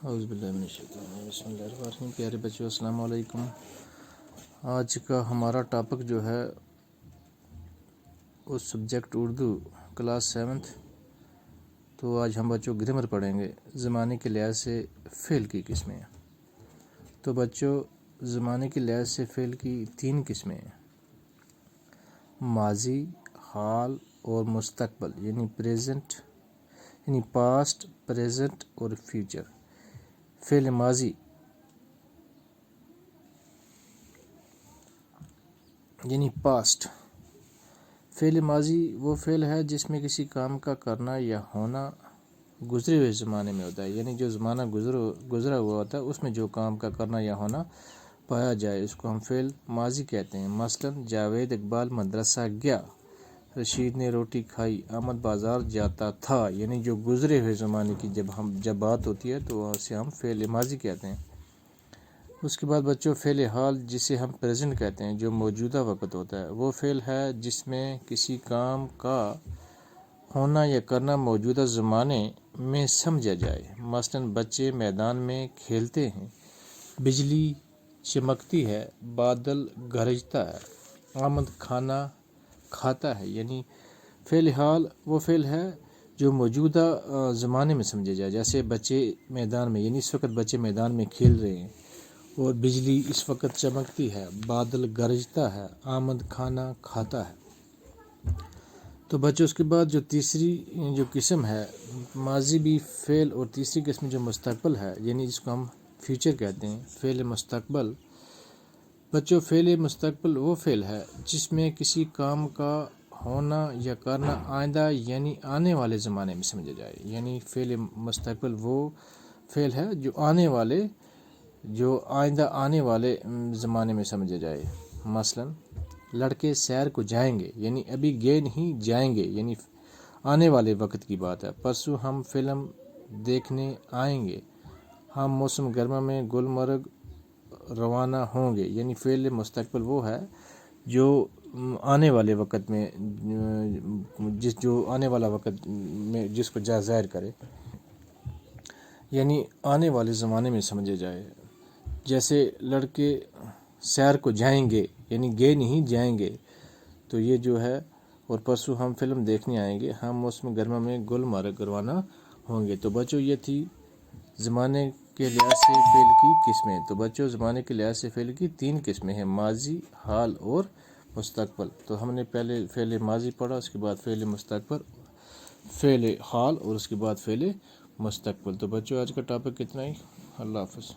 اعوذ باللہ من الشیطان الرجیم، بسم اللہ الرحمن الرحیم۔ پیارے بچوں، السلام علیکم۔ آج کا ہمارا ٹاپک جو ہے اس سبجیکٹ اردو کلاس 7۔ تو آج ہم بچوں گرامر پڑھیں گے، زمانے کے لحاظ سے فعل کی قسمیں۔ تو بچوں، زمانے کے لحاظ سے فعل کی 3 قسمیں ہیں: ماضی، حال اور مستقبل، یعنی پریزنٹ، یعنی پاسٹ، پریزنٹ اور فیوچر۔ فعل ماضی یعنی پاسٹ۔ فعل ماضی وہ فعل ہے جس میں کسی کام کا کرنا یا ہونا گزرے ہوئے زمانے میں ہوتا ہے، یعنی جو زمانہ گزرا ہوا ہوتا ہے اس میں جو کام کا کرنا یا ہونا پایا جائے اس کو ہم فعل ماضی کہتے ہیں۔ مثلاً جاوید اقبال مدرسہ گیا، رشید نے روٹی کھائی، احمد بازار جاتا تھا، یعنی جو گزرے ہوئے زمانے کی جب بات ہوتی ہے تو اسے ہم فعل ماضی کہتے ہیں۔ اس کے بعد بچوں، فعل حال جسے ہم پریزنٹ کہتے ہیں، جو موجودہ وقت ہوتا ہے، وہ فعل ہے جس میں کسی کام کا ہونا یا کرنا موجودہ زمانے میں سمجھا جائے۔ مثلاً بچے میدان میں کھیلتے ہیں، بجلی چمکتی ہے، بادل گرجتا ہے، احمد کھانا کھاتا ہے۔ یعنی فعل حال وہ فعل ہے جو موجودہ زمانے میں سمجھا جائے، جیسے بچے میدان میں، یعنی اس وقت بچے میدان میں کھیل رہے ہیں، اور بجلی اس وقت چمکتی ہے، بادل گرجتا ہے، احمد کھانا کھاتا ہے۔ تو بچوں، اس کے بعد جو تیسری جو قسم ہے ماضی بھی فعل، اور تیسری قسم جو مستقبل ہے، یعنی جس کو ہم فیوچر کہتے ہیں، فعل مستقبل۔ بچوں، فعل مستقبل وہ فعل ہے جس میں کسی کام کا ہونا یا کرنا آئندہ یعنی آنے والے زمانے میں سمجھا جائے۔ یعنی فعل مستقبل وہ فعل ہے جو آئندہ آنے والے زمانے میں سمجھا جائے۔ مثلاً لڑکے سیر کو جائیں گے، یعنی ابھی گئے نہیں، جائیں گے، یعنی آنے والے وقت کی بات ہے۔ پرسوں ہم فلم دیکھنے آئیں گے، ہم موسم گرما میں گلمرگ روانہ ہوں گے۔ یعنی فعل مستقبل وہ ہے جو آنے والے وقت میں جو آنے والا وقت میں جس کو ظاہر کرے، یعنی آنے والے زمانے میں سمجھے جائے۔ جیسے لڑکے سیر کو جائیں گے، یعنی گئے نہیں، جائیں گے، تو یہ جو ہے، اور پرسوں ہم فلم دیکھنے آئیں گے، ہم موسم گرما میں گلمرگ روانہ ہوں گے۔ تو بچوں، یہ تھی زمانے کے لحاظ سے فعل کی قسمیں۔ تو بچوں، زمانے کے لحاظ سے فعل کی 3 قسمیں ہیں: ماضی، حال اور مستقبل۔ تو ہم نے پہلے فعل ماضی پڑھا، اس کے بعد فعل مستقبل، فعل حال، اور اس کے بعد فعل مستقبل۔ تو بچوں، آج کا ٹاپک اتنا ہی۔ اللہ حافظ۔